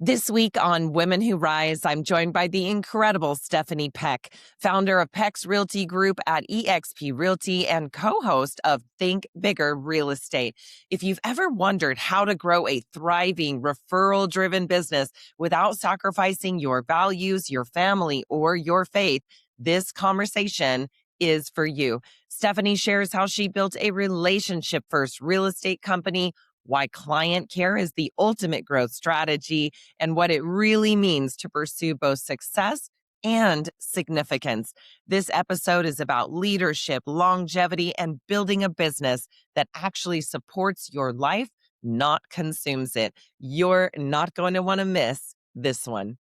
This week on Women Who Rise, I'm joined by the incredible Stephanie Peck, founder of Peck's Realty Group at eXp Realty and co-host of Think Bigger Real Estate. If you've ever wondered how to grow a thriving referral-driven business without sacrificing your values, your family, or your faith, this conversation is for you. Stephanie shares how she built a relationship-first real estate company, why client care is the ultimate growth strategy, and what it really means to pursue both success and significance. This episode is about leadership, longevity, and building a business that actually supports your life, not consumes it. You're not going to want to miss this one.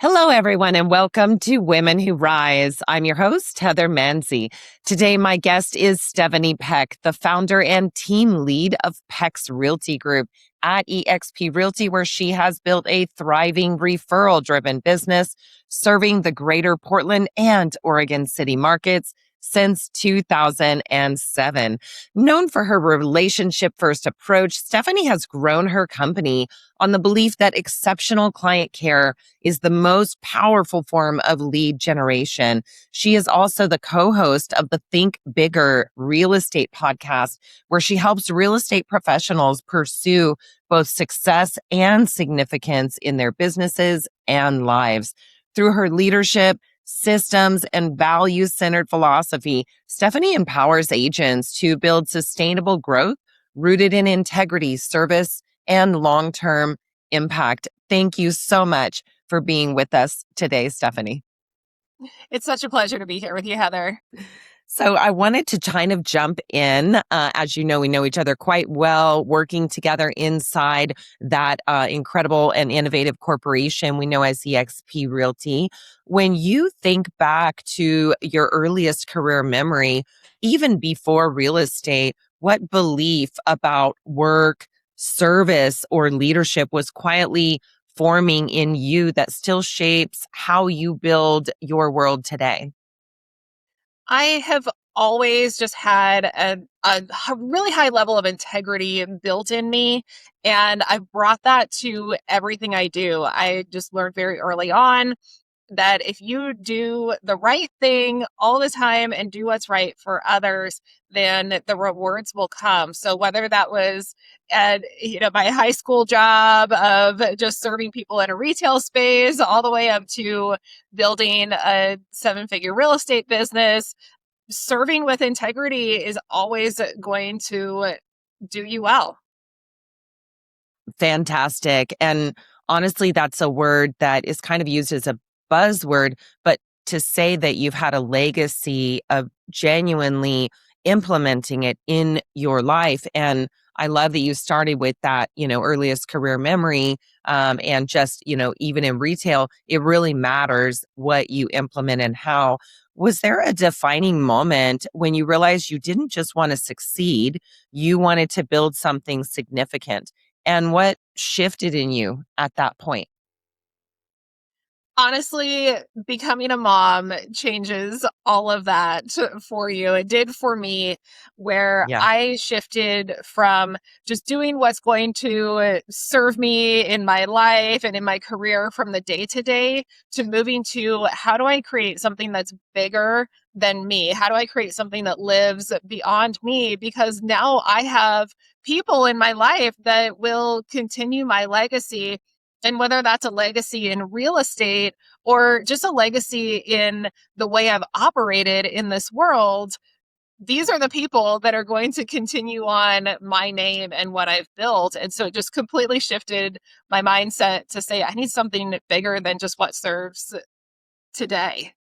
Hello, everyone, and welcome to Women Who Rise. I'm your host, Heather Mansy. Today, my guest is Stephanie Peck, the founder and team lead of Peck's Realty Group at eXp Realty, where she has built a thriving referral-driven business serving the greater Portland and Oregon City markets since 2007. Known for her relationship-first approach, Stephanie has grown her company on the belief that exceptional client care is the most powerful form of lead generation. She is also the co-host of the Think Bigger Real Estate podcast, where she helps real estate professionals pursue both success and significance in their businesses and lives. Through her leadership, systems, and values-centered philosophy, Stephanie empowers agents to build sustainable growth rooted in integrity, service, and long-term impact. Thank you so much for being with us today, Stephanie. It's such a pleasure to be here with you, Heather. So I wanted to kind of jump in. As you know, we know each other quite well, working together inside that incredible and innovative corporation we know as eXp Realty. When you think back to your earliest career memory, even before real estate, what belief about work, service, or leadership was quietly forming in you that still shapes how you build your world today? I have always just had a really high level of integrity built in me, and I've brought that to everything I do. I just learned very early on that if you do the right thing all the time and do what's right for others, then the rewards will come. So whether that was at my high school job of just serving people in a retail space, all the way up to building a 7-figure real estate business, serving with integrity is always going to do you well. Fantastic. And honestly, that's a word that is kind of used as a buzzword, but to say that you've had a legacy of genuinely implementing it in your life. And I love that you started with that, earliest career memory. And just, even in retail, it really matters what you implement and how. Was there a defining moment when you realized you didn't just want to succeed, you wanted to build something significant? And what shifted in you at that point? Honestly, becoming a mom changes all of that for you. It did for me, where Yeah. I shifted from just doing what's going to serve me in my life and in my career from the day to day to moving to how do I create something that's bigger than me? How do I create something that lives beyond me? Because now I have people in my life that will continue my legacy. And whether that's a legacy in real estate or just a legacy in the way I've operated in this world, these are the people that are going to continue on my name and what I've built. And so it just completely shifted my mindset to say, I need something bigger than just what serves today.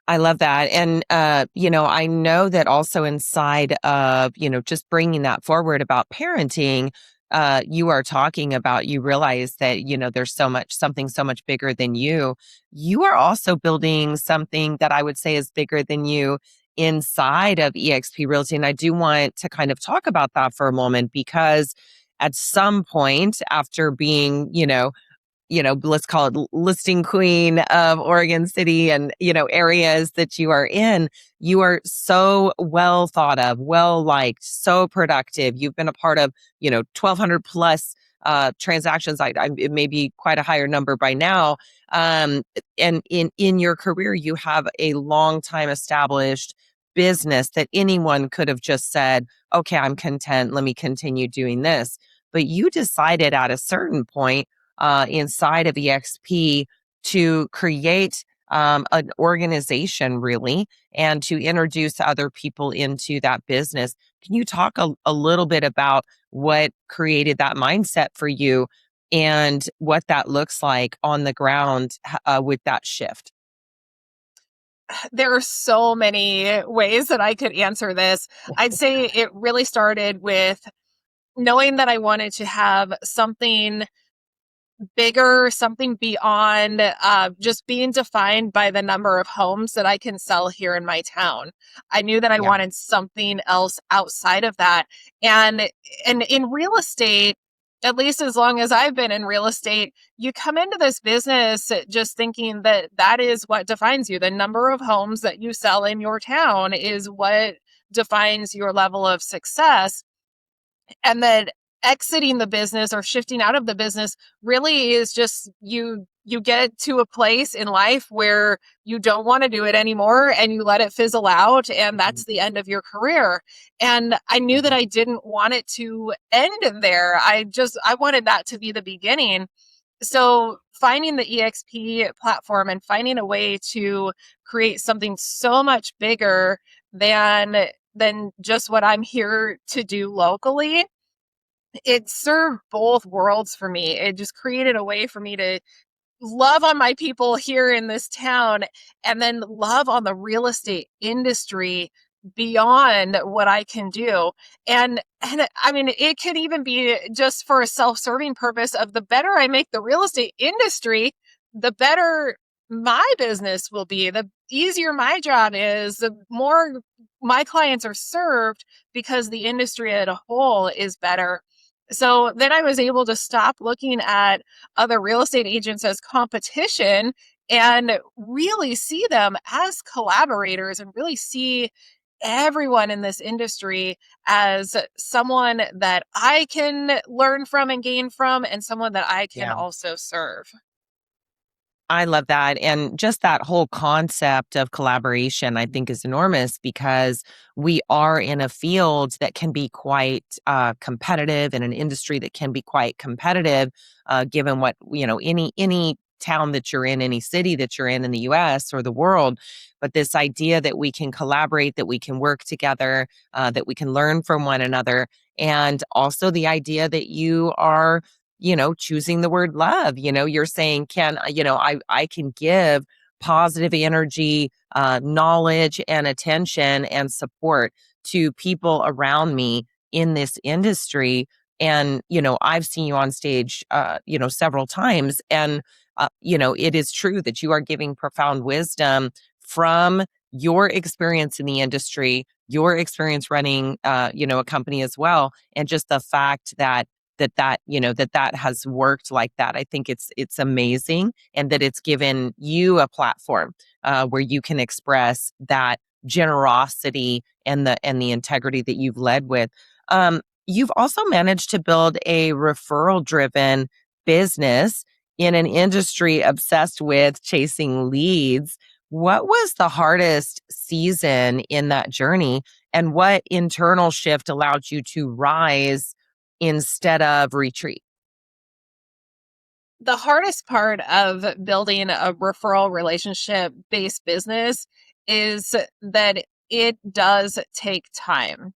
I love that. And, I know that also inside of, just bringing that forward about parenting, you are talking about, you realize that, there's something so much bigger than you. You are also building something that I would say is bigger than you inside of eXp Realty. And I do want to kind of talk about that for a moment, because at some point after being, let's call it listing queen of Oregon City and, areas that you are in, you are so well thought of, well liked, so productive. You've been a part of, 1,200 plus transactions. It may be quite a higher number by now. And in your career, you have a long time established business that anyone could have just said, okay, I'm content. Let me continue doing this. But you decided at a certain point inside of EXP to create an organization, really, and to introduce other people into that business. Can you talk a little bit about what created that mindset for you and what that looks like on the ground with that shift? There are so many ways that I could answer this. I'd say it really started with knowing that I wanted to have something bigger, something beyond just being defined by the number of homes that I can sell here in my town. I knew that I Yeah. wanted something else outside of that. And in real estate, at least as long as I've been in real estate, you come into this business just thinking that that is what defines you. The number of homes that you sell in your town is what defines your level of success. And then exiting the business or shifting out of the business really is just you get to a place in life where you don't want to do it anymore and you let it fizzle out, and that's the end of your career. And I knew that I didn't want it to end there. I wanted that to be the beginning. So finding the EXP platform and finding a way to create something so much bigger than just what I'm here to do locally, it served both worlds for me. It just created a way for me to love on my people here in this town and then love on the real estate industry beyond what I can do. And I mean, it could even be just for a self-serving purpose of the better I make the real estate industry, the better my business will be, the easier my job is, the more my clients are served because the industry as a whole is better. So then I was able to stop looking at other real estate agents as competition and really see them as collaborators and really see everyone in this industry as someone that I can learn from and gain from, and someone that I can Yeah. also serve. I love that. And just that whole concept of collaboration, I think, is enormous, because we are in a field that can be quite competitive, in an industry that can be quite competitive, given what, any town that you're in, any city that you're in the US or the world. But this idea that we can collaborate, that we can work together, that we can learn from one another. And also the idea that you are choosing the word love. You're saying, I can give positive energy, knowledge and attention and support to people around me in this industry. And, I've seen you on stage, several times. And, it is true that you are giving profound wisdom from your experience in the industry, your experience running, a company as well. And just the fact that has worked like that. I think it's amazing, and that it's given you a platform where you can express that generosity and the integrity that you've led with. You've also managed to build a referral driven business in an industry obsessed with chasing leads. What was the hardest season in that journey, and what internal shift allowed you to rise instead of retreat? The hardest part of building a referral relationship based business is that it does take time.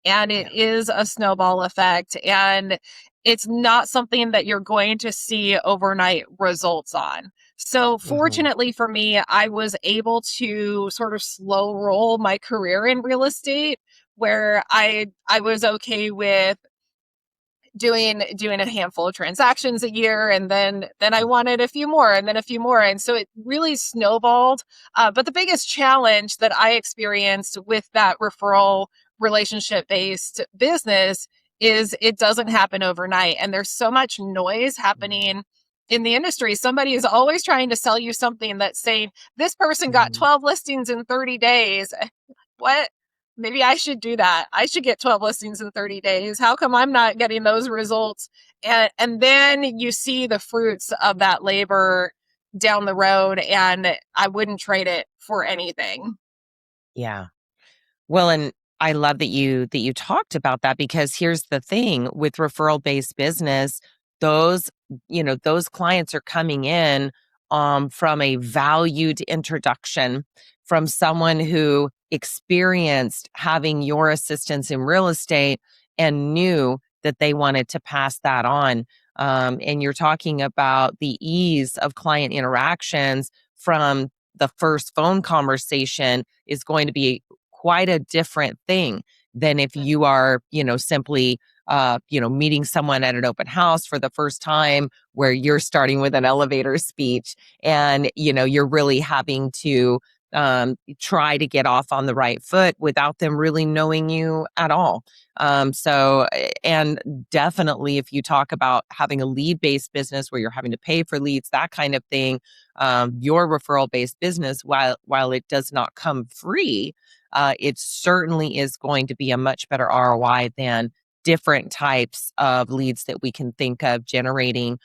And it Yeah. is a snowball effect. And it's not something that you're going to see overnight results on. So, Mhm. fortunately for me, I was able to sort of slow roll my career in real estate where I was okay with doing a handful of transactions a year, and then I wanted a few more, and then a few more, and so it really snowballed. But the biggest challenge that I experienced with that referral relationship based business is it doesn't happen overnight, and there's so much noise happening in the industry. Somebody is always trying to sell you something that's saying this person got Mhm. 12 listings in 30 days. What? Maybe I should do that. I should get 12 listings in 30 days. How come I'm not getting those results? And then you see the fruits of that labor down the road, and I wouldn't trade it for anything. Yeah. Well, and I love that you talked about that, because here's the thing with referral-based business, those, those clients are coming in from a valued introduction from someone who experienced having your assistance in real estate and knew that they wanted to pass that on. And you're talking about the ease of client interactions from the first phone conversation is going to be quite a different thing than if you are, simply, meeting someone at an open house for the first time, where you're starting with an elevator speech and, you're really having to try to get off on the right foot without them really knowing you at all. And definitely if you talk about having a lead based business where you're having to pay for leads, that kind of thing, your referral based business, while it does not come free, it certainly is going to be a much better ROI than different types of leads that we can think of generating,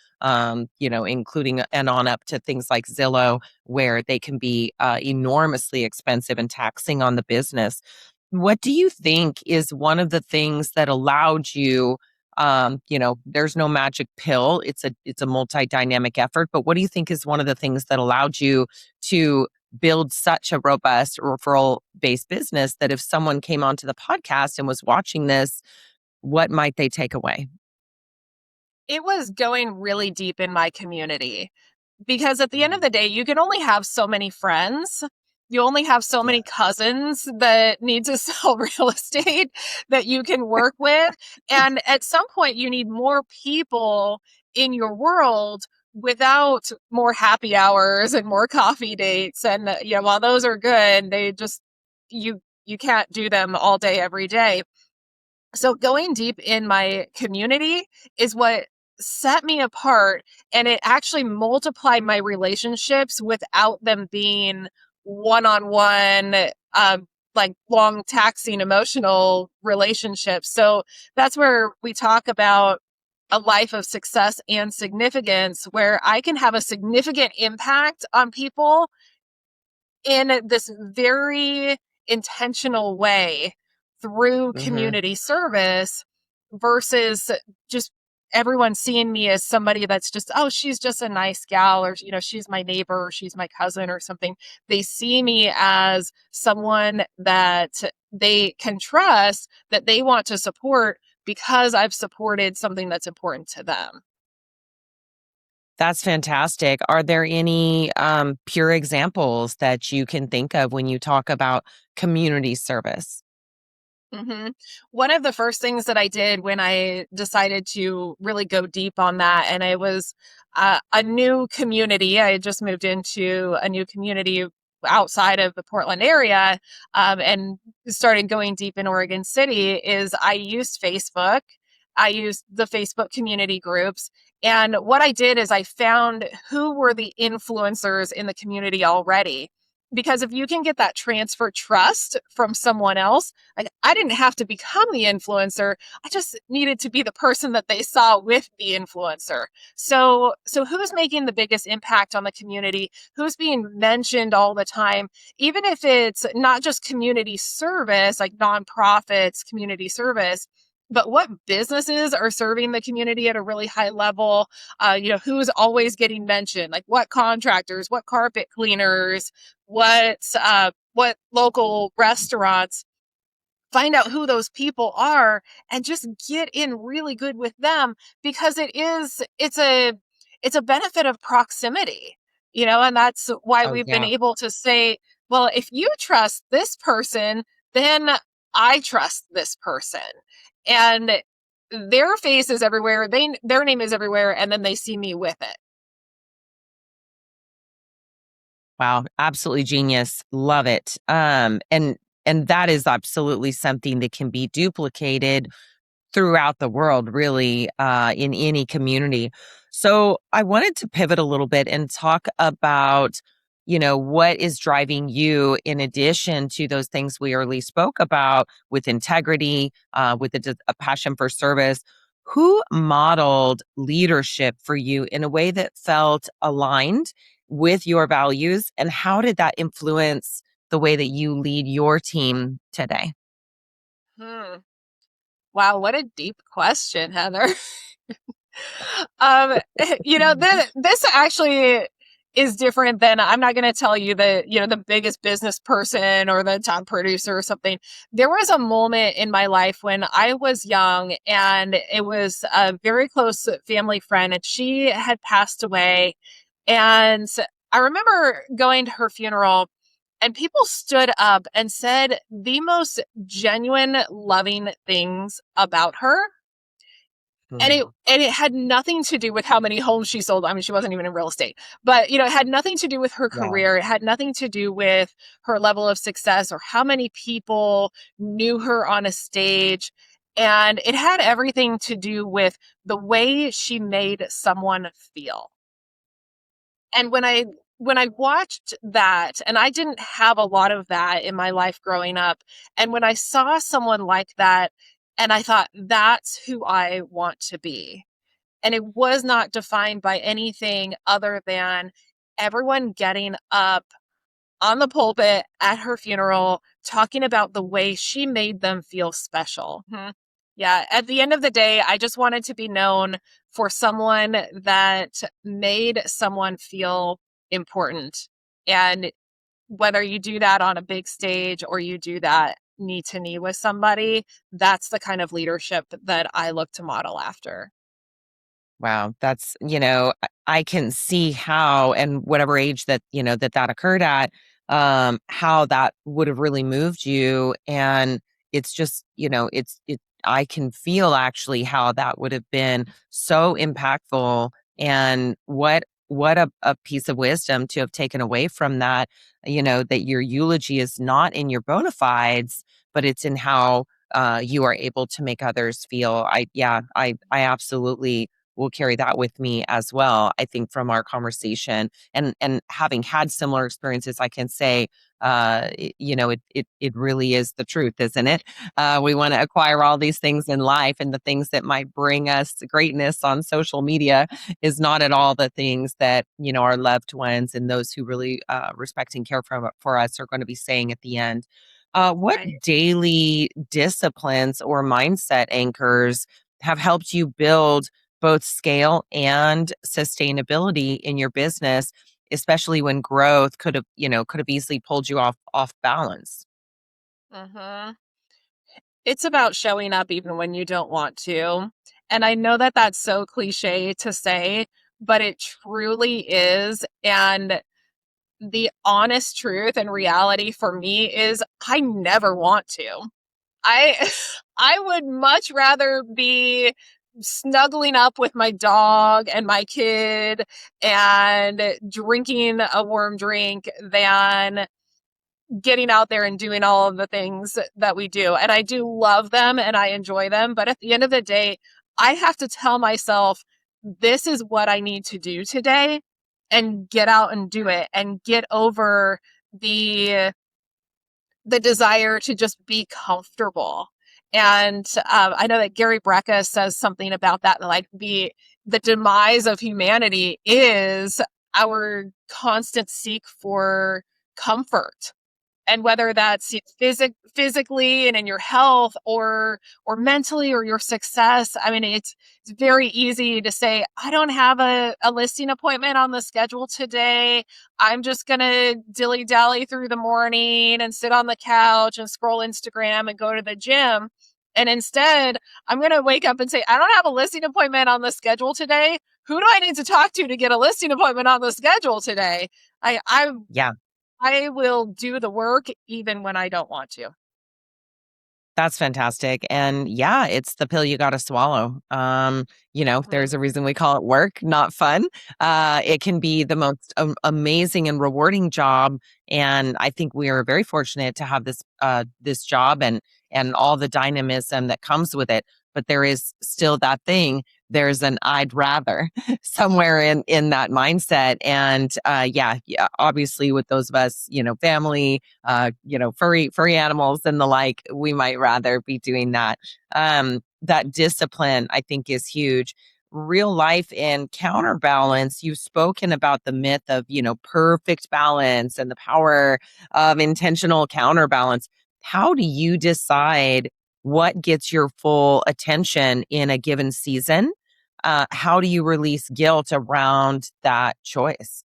including and on up to things like Zillow, where they can be enormously expensive and taxing on the business. What do you think is one of the things that allowed you? There's no magic pill. It's a multi-dynamic effort. But what do you think is one of the things that allowed you to build such a robust referral based business that if someone came onto the podcast and was watching this, what might they take away? It was going really deep in my community, because at the end of the day, you can only have so many friends. You only have so Yeah. many cousins that need to sell real estate that you can work with. And at some point, you need more people in your world without more happy hours and more coffee dates. And, while those are good, you can't do them all day, every day. So going deep in my community is what set me apart, and it actually multiplied my relationships without them being one-on-one, like long taxing emotional relationships. So that's where we talk about a life of success and significance, where I can have a significant impact on people in this very intentional way through Hmm. community service, versus just everyone seeing me as somebody that's just, oh, she's just a nice gal, or, she's my neighbor, or she's my cousin or something. They see me as someone that they can trust, that they want to support because I've supported something that's important to them. That's fantastic. Are there any pure examples that you can think of when you talk about community service? hmm One of the first things that I did when I decided to really go deep on that, and it was a new community. I had just moved into a new community outside of the Portland area, and started going deep in Oregon City. Is I used Facebook. I used the Facebook community groups. And what I did is I found who were the influencers in the community already. Because if you can get that transfer trust from someone else, like, I didn't have to become the influencer. I just needed to be the person that they saw with the influencer. So who's making the biggest impact on the community? Who's being mentioned all the time? Even if it's not just community service, like nonprofits, community service, but what businesses are serving the community at a really high level? Who's always getting mentioned? Like what contractors, what carpet cleaners, what local restaurants. Find out who those people are and just get in really good with them, because it's a benefit of proximity, and that's why Oh, we've been yeah. able to say, well, if you trust this person, then I trust this person. And their face is everywhere. Their name is everywhere. And then they see me with it. Wow, absolutely genius. Love it. And that is absolutely something that can be duplicated throughout the world, really, in any community. So I wanted to pivot a little bit and talk about, what is driving you in addition to those things we early spoke about with integrity, with a passion for service. Who modeled leadership for you in a way that felt aligned with your values? And how did that influence the way that you lead your team today? Hmm. Wow, what a deep question, Heather. Um, this actually is different than, I'm not going to tell you the biggest business person or the top producer or something. There was a moment in my life when I was young, and it was a very close family friend, and she had passed away. And I remember going to her funeral, and people stood up and said the most genuine, loving things about her. And it had nothing to do with how many homes she sold. I mean, she wasn't even in real estate, but it had nothing to do with her Yeah. career. It had nothing to do with her level of success or how many people knew her on a stage. And it had everything to do with the way she made someone feel. And when I watched that, and I didn't have a lot of that in my life growing up, and when I saw someone like that, and I thought, that's who I want to be. And it was not defined by anything other than everyone getting up on the pulpit at her funeral, talking about the way she made them feel special. Yeah, at the end of the day, I just wanted to be known for someone that made someone feel important. And whether you do that on a big stage or you do that knee to knee with somebody, that's the kind of leadership that I look to model after. Wow, that's, I can see how, and whatever age that, that occurred at, how that would have really moved you. And it's just, I can feel actually how that would have been so impactful. And what a piece of wisdom to have taken away from that, that your eulogy is not in your bona fides, but it's in how you are able to make others feel. I absolutely will carry that with me as well. I think from our conversation and having had similar experiences, I can say, it really is the truth, isn't it? We want to acquire all these things in life, and the things that might bring us greatness on social media is not at all the things that our loved ones and those who really respect and care for us are going to be saying at the end. What Right. daily disciplines or mindset anchors have helped you build both scale and sustainability in your business, especially when growth could have easily pulled you off balance? hmm It's about showing up even when you don't want to. And I know that that's so cliche to say, but it truly is. And the honest truth and reality for me is I never want to. I I would much rather be snuggling up with my dog and my kid and drinking a warm drink than getting out there and doing all of the things that we do. And I do love them and I enjoy them. But at the end of the day, I have to tell myself, this is what I need to do today, and get out and do it and get over the the desire to just be comfortable. And I know that Gary Brecka says something about that, like the demise of humanity is our constant seek for comfort, and whether that's physically and in your health or mentally or your success. I mean, it's very easy to say, I don't have a listing appointment on the schedule today. I'm just gonna dilly dally through the morning and sit on the couch and scroll Instagram and go to the gym. And instead, I'm gonna wake up and say, I don't have a listing appointment on the schedule today. Who do I need to talk to get a listing appointment on the schedule today? I Yeah. I will do the work even when I don't want to. That's fantastic. And yeah, it's the pill you got to swallow. There's a reason we call it work, not fun. It can be the most amazing and rewarding job. And I think we are very fortunate to have this job and all the dynamism that comes with it. But there is still that thing. There's an I'd rather somewhere in that mindset. And yeah, obviously with those of us, family, furry animals and the like, we might rather be doing that. That discipline, I think, is huge. Real life and counterbalance, you've spoken about the myth of, perfect balance and the power of intentional counterbalance. How do you decide what gets your full attention in a given season? How do you release guilt around that choice?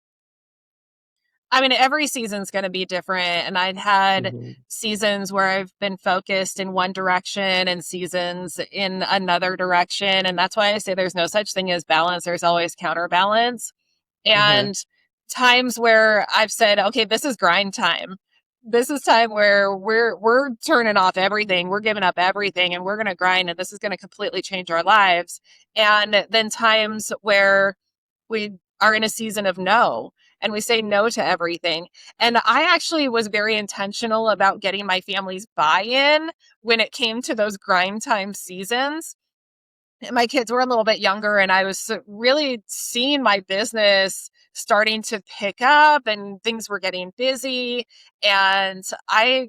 I mean, every season's going to be different. And I've had Mhm. seasons where I've been focused in one direction and seasons in another direction. And that's why I say there's no such thing as balance. There's always counterbalance. Mhm. And times where I've said, okay, this is grind time. This is time where we're turning off everything. We're giving up everything and we're going to grind and this is going to completely change our lives. And then times where we are in a season of no and we say no to everything. And I actually was very intentional about getting my family's buy-in when it came to those grind time seasons. My kids were a little bit younger and I was really seeing my business starting to pick up and things were getting busy and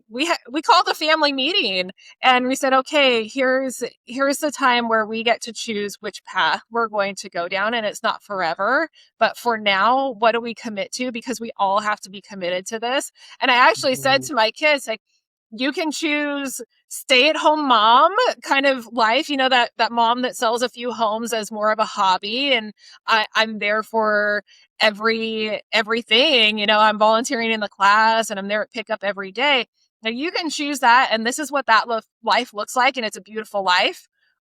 we called a family meeting and we said, okay, here's the time where we get to choose which path we're going to go down, and it's not forever, but for now, what do we commit to, because we all have to be committed to this. And I actually said Mhm. to my kids, like, you can choose stay-at-home mom kind of life, that mom that sells a few homes as more of a hobby, and I'm there for everything. I'm volunteering in the class and I'm there at pickup every day. Now you can choose that, and this is what that life looks like, and it's a beautiful life.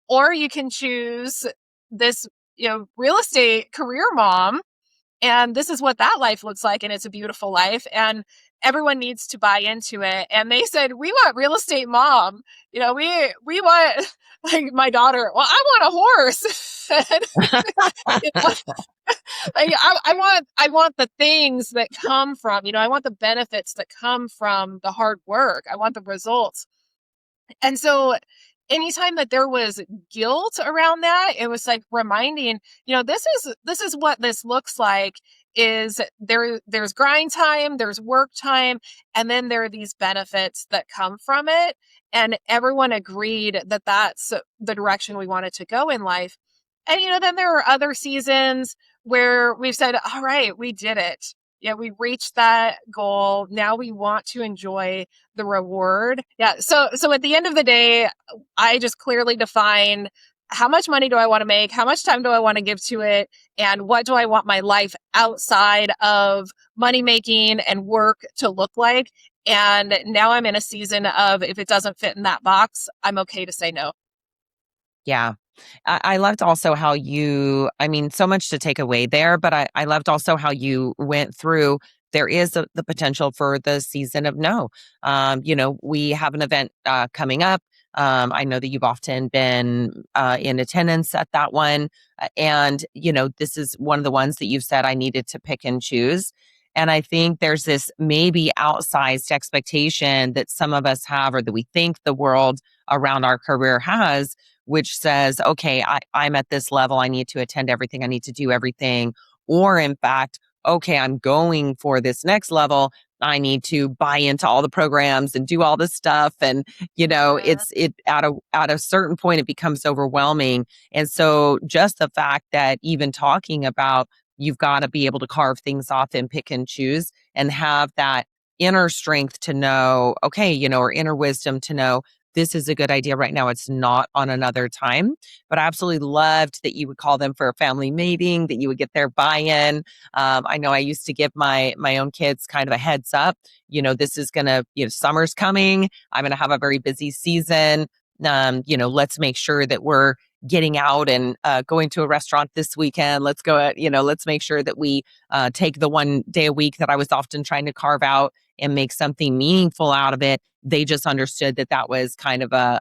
Or you can choose this, real estate career mom, and this is what that life looks like, and it's a beautiful life, and everyone needs to buy into it. And they said, we want real estate mom. We want, like, my daughter, well, I want a horse. And, you know, like, I want the things that come from, I want the benefits that come from the hard work. I want the results. And so anytime that there was guilt around that, it was like reminding, this is what this looks like, is there's grind time, there's work time, and then there are these benefits that come from it. And everyone agreed that that's the direction we wanted to go in life. And then there are other seasons where we've said, all right, we did it. Yeah, we reached that goal. Now we want to enjoy the reward. Yeah. So at the end of the day, I just clearly define, how much money do I want to make? How much time do I want to give to it? And what do I want my life outside of money making and work to look like? And now I'm in a season of, if it doesn't fit in that box, I'm okay to say no. Yeah. I loved also how I mean, so much to take away there, but I loved also how you went through. There is the potential for the season of no. We have an event coming up. I know that you've often been in attendance at that one. And, this is one of the ones that you've said I needed to pick and choose. And I think there's this maybe outsized expectation that some of us have, or that we think the world around our career has, which says, okay, I'm at this level. I need to attend everything. I need to do everything. Or in fact, okay, I'm going for this next level. I need to buy into all the programs and do all this stuff. And, Mhm. it at a certain point, it becomes overwhelming. And so just the fact that even talking about, you've got to be able to carve things off and pick and choose and have that inner strength to know, okay, or inner wisdom to know, this is a good idea right now. It's not on another time. But I absolutely loved that you would call them for a family meeting, that you would get their buy-in. I know I used to give my own kids kind of a heads up. This is gonna, summer's coming. I'm gonna have a very busy season. Let's make sure that we're getting out and going to a restaurant this weekend. Let's go let's make sure that we take the one day a week that I was often trying to carve out and make something meaningful out of it. They just understood that that was kind of a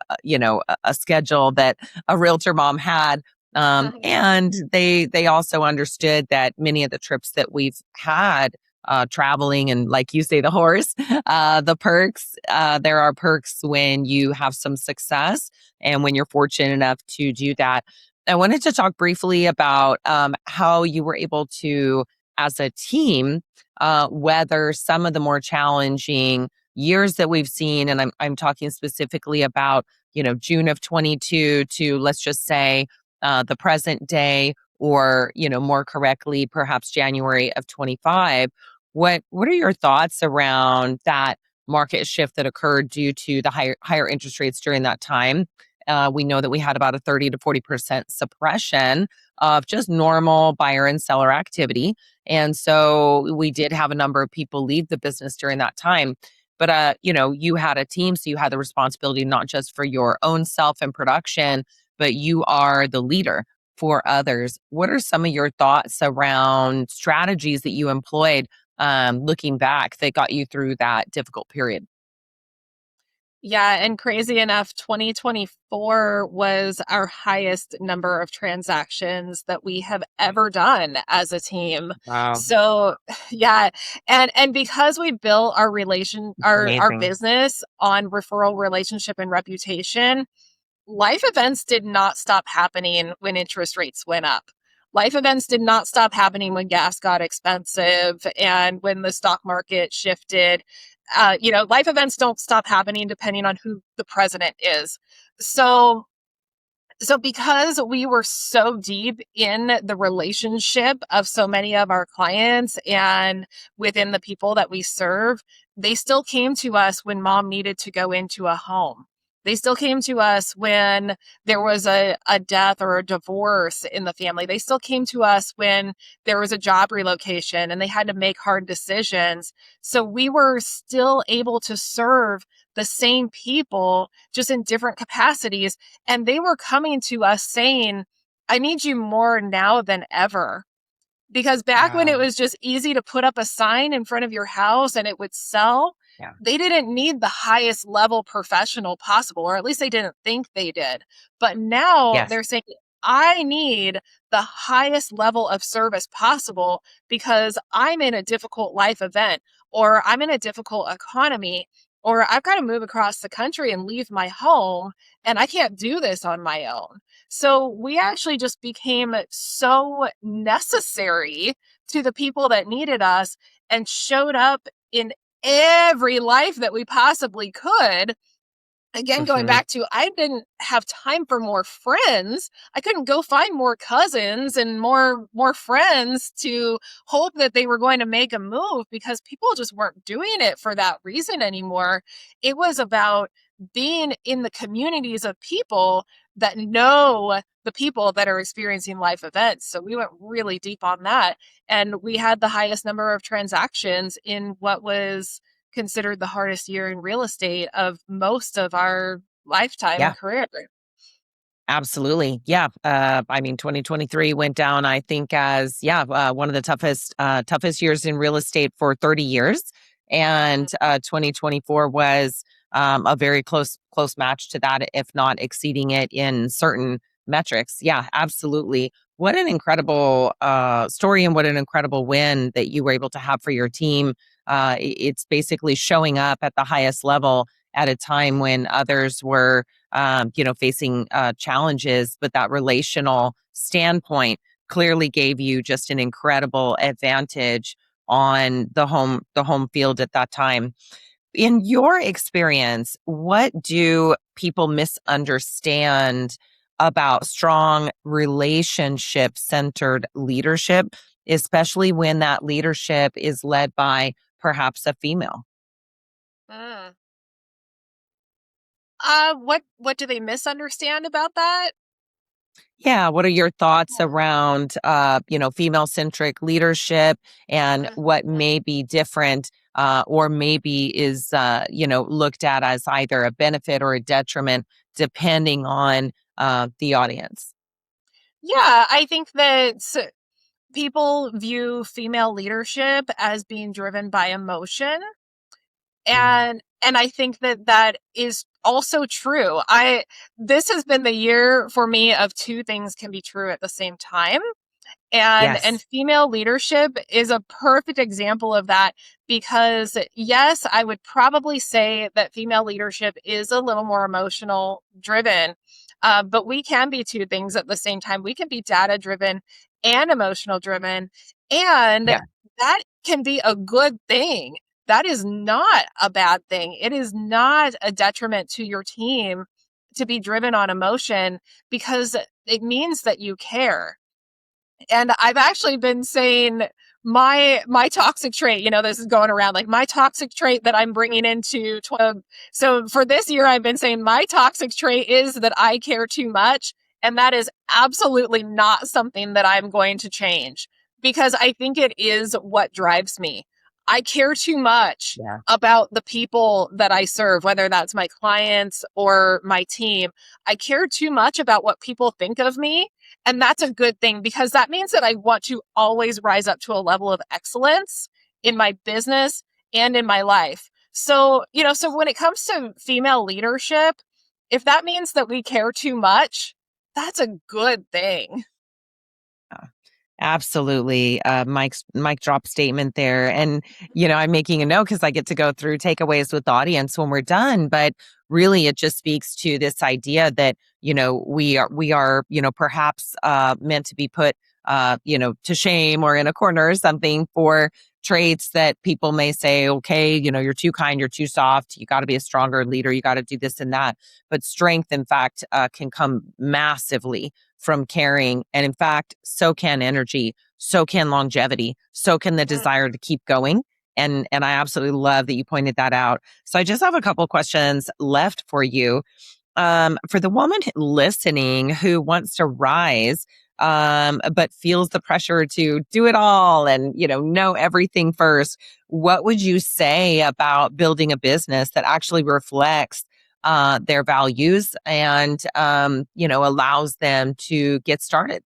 schedule that a realtor mom had. And they also understood that many of the trips that we've had traveling and, like you say, the horse, the perks, there are perks when you have some success and when you're fortunate enough to do that. I wanted to talk briefly about how you were able to, as a team, weather some of the more challenging years that we've seen. And I'm talking specifically about, June of 22 to, let's just say, the present day, or, more correctly, perhaps January of 25. What are your thoughts around that market shift that occurred due to the higher interest rates during that time? We know that we had about a 30 to 40% suppression of just normal buyer and seller activity. And so we did have a number of people leave the business during that time. But you had a team, so you had the responsibility not just for your own self and production, but you are the leader for others. What are some of your thoughts around strategies that you employed, looking back, that got you through that difficult period? Yeah, and crazy enough, 2024 was our highest number of transactions that we have ever done as a team. Wow, So, yeah, and because we built our relation our amazing. business on referral, relationship, and reputation, life events did not stop happening when interest rates went up. Life events did not stop happening when gas got expensive and when the stock market shifted. Life events don't stop happening depending on who the president is. So because we were so deep in the relationship of so many of our clients and within the people that we serve, they still came to us when mom needed to go into a home. They still came to us when there was a death or a divorce in the family. They still came to us when there was a job relocation and they had to make hard decisions. So we were still able to serve the same people, just in different capacities. And they were coming to us saying, I need you more now than ever. Because back when it Wow. was just easy to put up a sign in front of your house and it would sell, Yeah. they didn't need the highest level professional possible, or at least they didn't think they did. But now Yes. they're saying, I need the highest level of service possible because I'm in a difficult life event, or I'm in a difficult economy, or I've got to move across the country and leave my home, and I can't do this on my own. So we actually just became so necessary to the people that needed us and showed up in every life that we possibly could. Again, going Hmm. back to, I didn't have time for more friends. I couldn't go find more cousins and more friends to hope that they were going to make a move, because people just weren't doing it for that reason anymore. It was about being in the communities of people that know the people that are experiencing life events. So we went really deep on that, and we had the highest number of transactions in what was considered the hardest year in real estate of most of our lifetime Yeah. career. Absolutely. Yeah. I mean, 2023 went down, I think, as, one of the toughest years in real estate for 30 years. And 2024 was a very close match to that, if not exceeding it in certain metrics. Yeah, absolutely. What an incredible story, and what an incredible win that you were able to have for your team. It's basically showing up at the highest level at a time when others were facing challenges, but that relational standpoint clearly gave you just an incredible advantage on the home field at that time. In your experience, what do people misunderstand about strong relationship centered leadership, especially when that leadership is led by perhaps a female? Mm. What do they misunderstand about that? Yeah, what are your thoughts around, female-centric leadership, and what Mhm. may be different, or maybe is, looked at as either a benefit or a detriment depending on, the audience? Yeah, I think that people view female leadership as being driven by emotion, Mm. And I think that that is also true. This has been the year for me of two things can be true at the same time. And Yes. female leadership is a perfect example of that because yes, I would probably say that female leadership is a little more emotional driven. But we can be two things at the same time. We can be data driven and emotional driven. And Yeah. that can be a good thing. That is not a bad thing. It is not a detriment to your team to be driven on emotion because it means that you care. And I've actually been saying my toxic trait, this is going around like my toxic trait that I'm bringing into so for this year I've been saying my toxic trait is that I care too much, and that is absolutely not something that I'm going to change because I think it is what drives me. I care too much Yeah. about the people that I serve, whether that's my clients or my team. I care too much about what people think of me, and that's a good thing because that means that I want to always rise up to a level of excellence in my business and in my life. So, so when it comes to female leadership, if that means that we care too much, that's a good thing. Absolutely. Mike's mic drop statement there. And, I'm making a note because I get to go through takeaways with the audience when we're done. But really it just speaks to this idea that, we are, perhaps meant to be put to shame or in a corner or something for traits that people may say, okay, you're too kind, you're too soft, you got to be a stronger leader, you got to do this and that. But strength, in fact, can come massively from caring. And in fact, so can energy, so can longevity, so can the Mm. desire to keep going. And I absolutely love that you pointed that out. So I just have a couple questions left for you. For the woman listening who wants to rise, but feels the pressure to do it all and, know everything first, what would you say about building a business that actually reflects their values and, allows them to get started?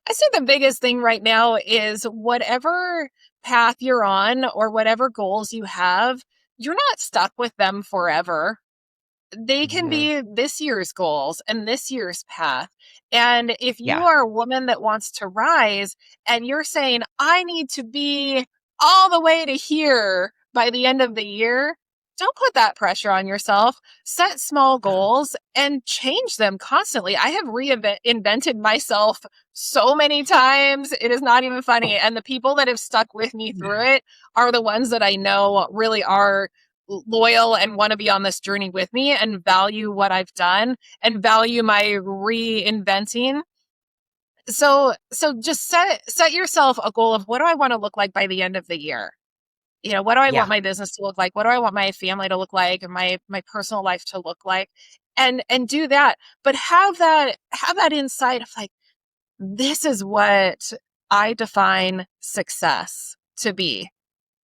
I say the biggest thing right now is whatever path you're on or whatever goals you have, you're not stuck with them forever. They can Mhm. be this year's goals and this year's path. And if you Yeah. are a woman that wants to rise and you're saying, I need to be all the way to here by the end of the year, don't put that pressure on yourself. Set small goals and change them constantly. I have reinvented myself so many times. It is not even funny. And the people that have stuck with me through it are the ones that I know really are loyal and want to be on this journey with me and value what I've done and value my reinventing. So just set yourself a goal of what do I want to look like by the end of the year? What do I want Yeah. my business to look like? What do I want my family to look like and my personal life to look like? And do that, but have that insight of like, this is what I define success to be.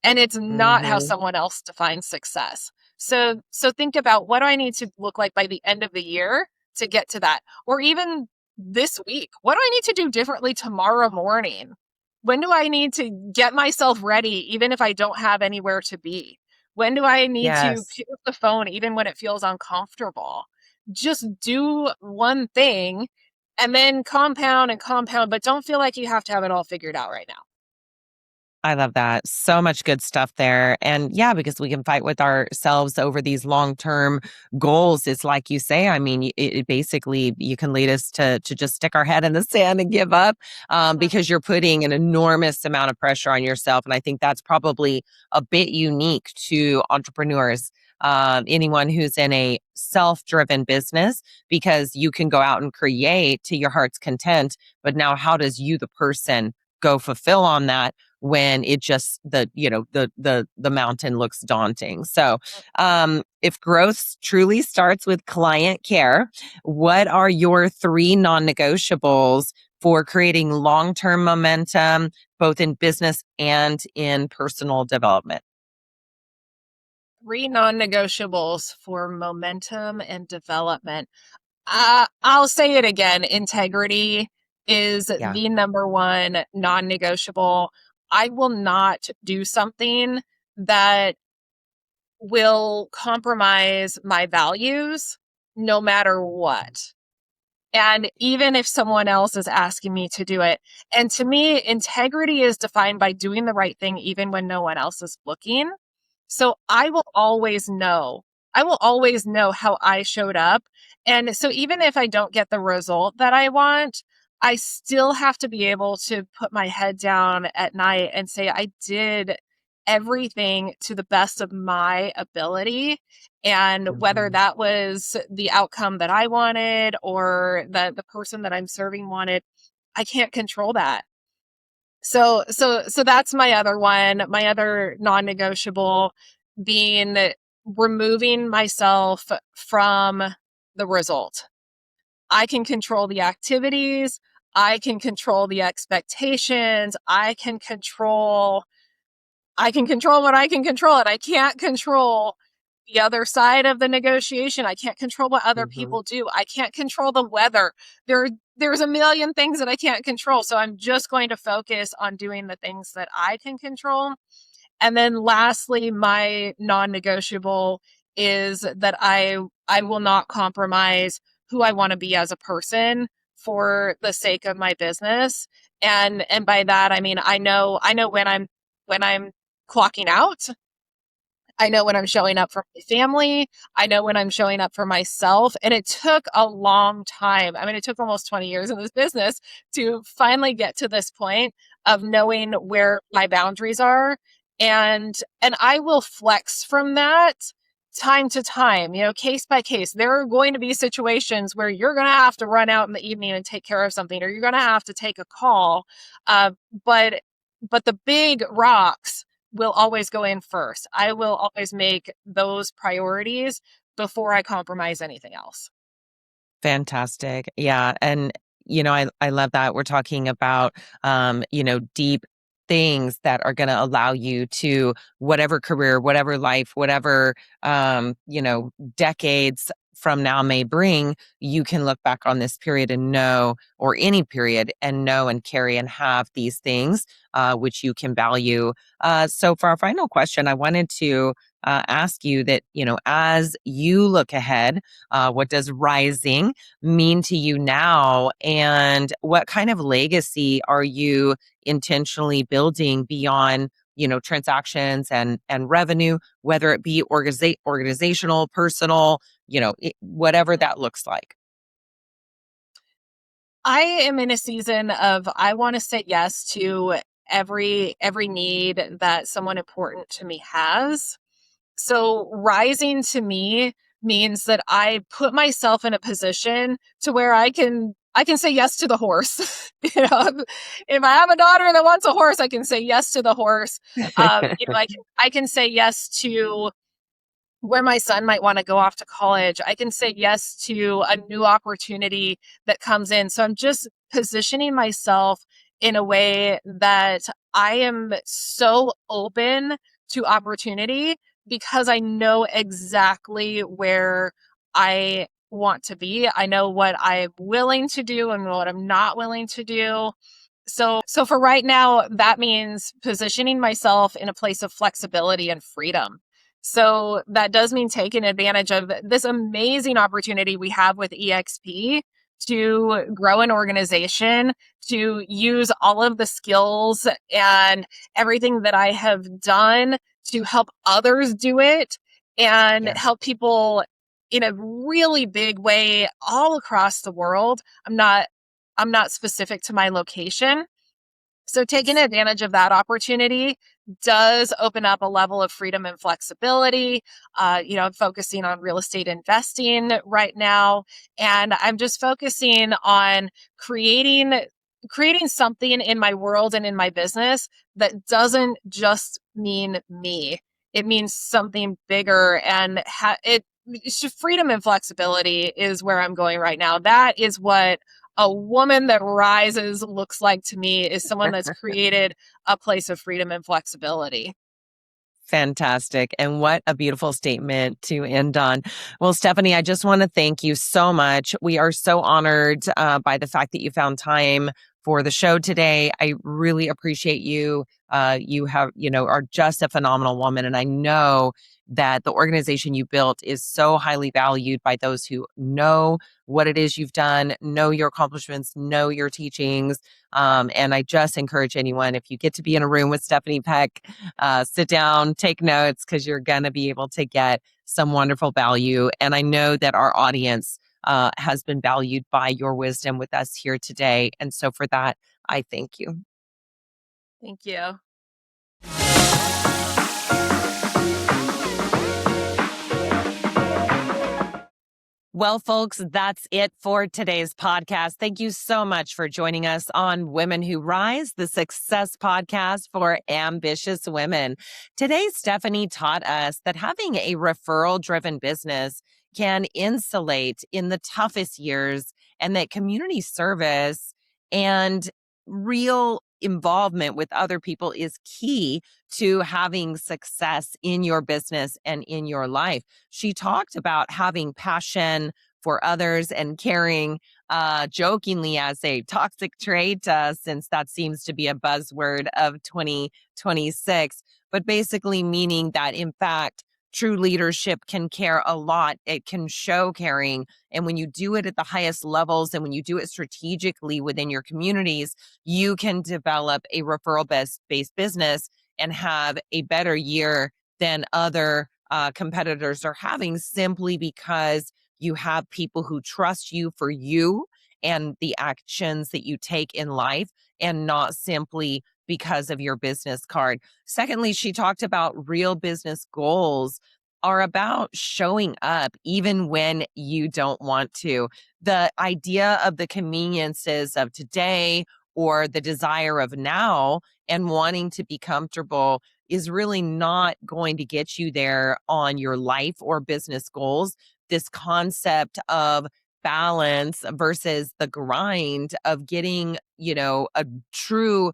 And it's not how Hmm. someone else defines success. So think about what do I need to look like by the end of the year to get to that? Or even this week, what do I need to do differently tomorrow morning? When do I need to get myself ready even if I don't have anywhere to be? When do I need to Yes. pick up the phone even when it feels uncomfortable? Just do one thing and then compound and compound, but don't feel like you have to have it all figured out right now. I love that. So much good stuff there. And yeah, because we can fight with ourselves over these long-term goals. It's like you say, I mean, it basically, you can lead us to just stick our head in the sand and give up because you're putting an enormous amount of pressure on yourself. And I think that's probably a bit unique to entrepreneurs. Anyone who's in a self-driven business, because you can go out and create to your heart's content. But now how does you, the person, go fulfill on that when it just the mountain looks daunting? So if growth truly starts with client care, what are your three non-negotiables for creating long-term momentum both in business and in personal development? Three non-negotiables for momentum and development. I'll say it again. Integrity is Yeah. the number one non-negotiable. I will not do something that will compromise my values no matter what. And even if someone else is asking me to do it. And to me, integrity is defined by doing the right thing even when no one else is looking. So I will always know how I showed up. And so even if I don't get the result that I want, I still have to be able to put my head down at night and say, I did everything to the best of my ability. And whether Mhm. that was the outcome that I wanted or that the person that I'm serving wanted, I can't control that. So that's my other one, my other non-negotiable being removing myself from the result. I can control the activities, I can control the expectations, I can control what I can control, and I can't control the other side of the negotiation. I can't control what other Mhm. people do. I can't control the weather. There's a million things that I can't control. So I'm just going to focus on doing the things that I can control. And then lastly, my non-negotiable is that I will not compromise who I want to be as a person for the sake of my business. And by that I mean I know when I'm clocking out. I know when I'm showing up for my family. I know when I'm showing up for myself. And it took a long time. I mean, it took almost 20 years in this business to finally get to this point of knowing where my boundaries are. And I will flex from that time to time, case by case. There are going to be situations where you're going to have to run out in the evening and take care of something, or you're going to have to take a call. Uh, but but the big rocks will always go in first. I will always make those priorities before I compromise anything else. Fantastic. Yeah. And, I love that we're talking about, deep things that are going to allow you to whatever career, whatever life, whatever, decades from now may bring, you can look back on this period and know, or any period and know and carry and have these things, which you can value. So for our final question, I wanted to ask you that, as you look ahead, what does rising mean to you now? And what kind of legacy are you intentionally building beyond, transactions and revenue, whether it be organizational, personal, whatever that looks like? I am in a season of I want to say yes to every need that someone important to me has. So rising to me means that I put myself in a position to where I can say yes to the horse. If I have a daughter that wants a horse, I can say yes to the horse. I can say yes to where my son might want to go off to college. I can say yes to a new opportunity that comes in. So I'm just positioning myself in a way that I am so open to opportunity because I know exactly where I want to be. I know what I'm willing to do and what I'm not willing to do. So for right now, that means positioning myself in a place of flexibility and freedom. So that does mean taking advantage of this amazing opportunity we have with EXP to grow an organization, to use all of the skills and everything that I have done to help others do it and Yes. help people in a really big way all across the world. I'm not specific to my location. So taking advantage of that opportunity does open up a level of freedom and flexibility. I'm focusing on real estate investing right now, and I'm just focusing on creating something in my world and in my business that doesn't just mean me. It means something bigger, and freedom and flexibility is where I'm going right now. That is what a woman that rises looks like to me, is someone that's created a place of freedom and flexibility. Fantastic. And what a beautiful statement to end on. Well, Stephanie, I just want to thank you so much. We are so honored by the fact that you found time for the show today. I really appreciate you. You are just a phenomenal woman. And I know that the organization you built is so highly valued by those who know what it is you've done, know your accomplishments, know your teachings. And I just encourage anyone, if you get to be in a room with Stephanie Peck, sit down, take notes, because you're going to be able to get some wonderful value. And I know that our audience has been valued by your wisdom with us here today. And so for that, I thank you. Thank you. Well, folks, that's it for today's podcast. Thank you so much for joining us on Women Who Rise, the success podcast for ambitious women. Today, Stephanie taught us that having a referral-driven business can insulate in the toughest years, and that community service and real involvement with other people is key to having success in your business and in your life. She talked about having passion for others and caring, jokingly as a toxic trait, since that seems to be a buzzword of 2026, but basically meaning that, in fact, true leadership can care a lot. It can show caring. And when you do it at the highest levels and when you do it strategically within your communities, you can develop a referral-based business and have a better year than other competitors are having, simply because you have people who trust you for you and the actions that you take in life, and not simply because of your business card. Secondly, she talked about real business goals are about showing up even when you don't want to. The idea of the conveniences of today or the desire of now and wanting to be comfortable is really not going to get you there on your life or business goals. This concept of balance versus the grind of getting, a true,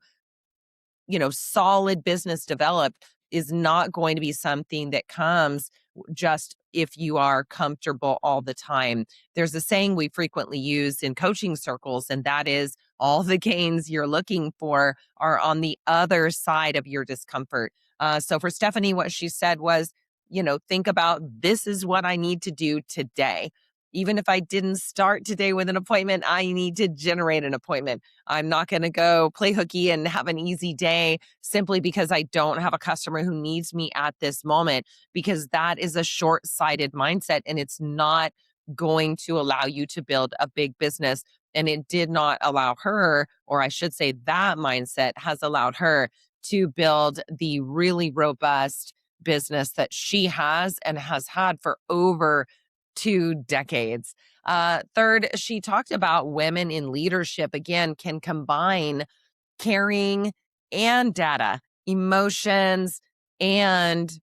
solid business developed is not going to be something that comes just if you are comfortable all the time. There's a saying we frequently use in coaching circles, and that is, all the gains you're looking for are on the other side of your discomfort. So for Stephanie, what she said was, think about, this is what I need to do today. Even if I didn't start today with an appointment, I need to generate an appointment. I'm not going to go play hooky and have an easy day simply because I don't have a customer who needs me at this moment, because that is a short-sighted mindset and it's not going to allow you to build a big business. And it did not allow her, or I should say that mindset has allowed her to build the really robust business that she has and has had for over 2 decades. Third, she talked about women in leadership, again, can combine caring and data, emotions and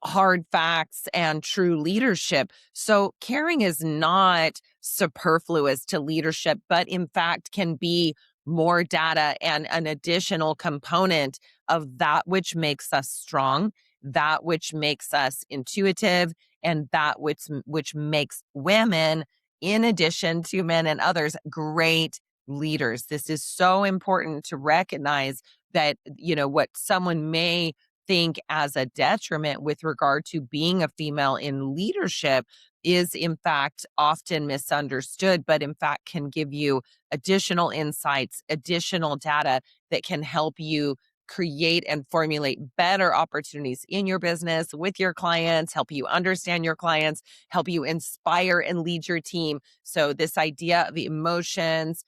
hard facts and true leadership. So caring is not superfluous to leadership, but in fact can be more data and an additional component of that which makes us strong, that which makes us intuitive, and that which makes women, in addition to men and others, great leaders. This is so important to recognize that, what someone may think as a detriment with regard to being a female in leadership is in fact often misunderstood, but in fact can give you additional insights, additional data that can help you create and formulate better opportunities in your business with your clients, help you understand your clients, help you inspire and lead your team. So this idea of emotions,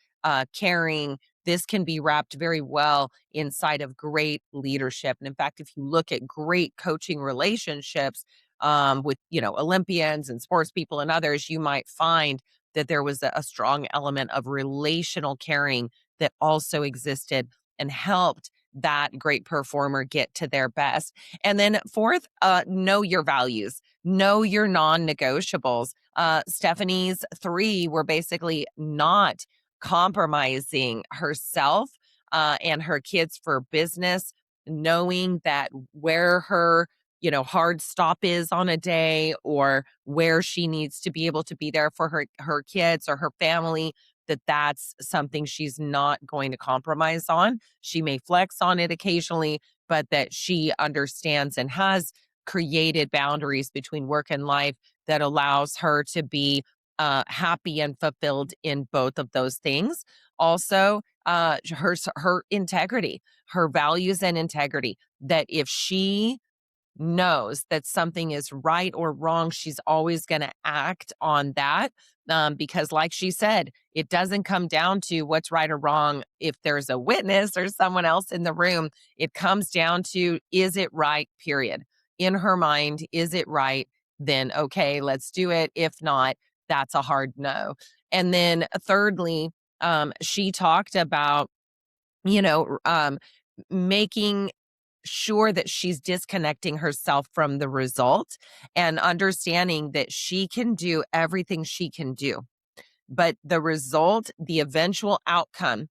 caring, this can be wrapped very well inside of great leadership. And in fact, if you look at great coaching relationships with, Olympians and sports people and others, you might find that there was a strong element of relational caring that also existed and helped that great performer get to their best. And then fourth, know your values, know your non-negotiables. Stephanie's 3 were basically not compromising herself and her kids for business, knowing that where her hard stop is on a day, or where she needs to be able to be there for her kids or her family, that that's something she's not going to compromise on. She may flex on it occasionally, but that she understands and has created boundaries between work and life that allows her to be happy and fulfilled in both of those things. Also, her integrity, her values and integrity, that if she knows that something is right or wrong, she's always going to act on that. Because, like she said, it doesn't come down to what's right or wrong if there's a witness or someone else in the room. It comes down to, is it right, period. In her mind, is it right? Then, okay, let's do it. If not, that's a hard no. And then, thirdly, she talked about, making sure that she's disconnecting herself from the result and understanding that she can do everything she can do. But the result, the eventual outcome,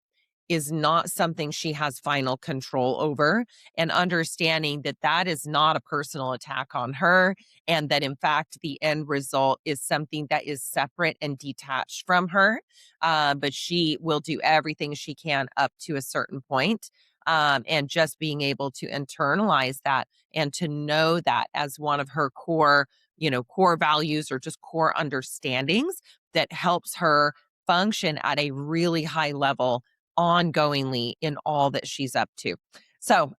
is not something she has final control over, and understanding that that is not a personal attack on her, and that in fact the end result is something that is separate and detached from her. But she will do everything she can up to a certain point. And just being able to internalize that and to know that as one of her core values or just core understandings that helps her function at a really high level ongoingly in all that she's up to. So,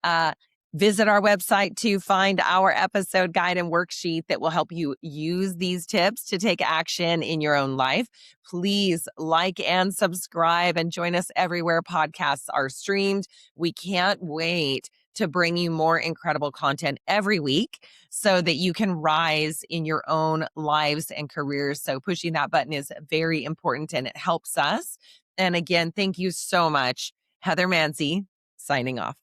visit our website to find our episode guide and worksheet that will help you use these tips to take action in your own life. Please like and subscribe and join us everywhere podcasts are streamed. We can't wait to bring you more incredible content every week so that you can rise in your own lives and careers. So pushing that button is very important and it helps us. And again, thank you so much. Heather Mansy, signing off.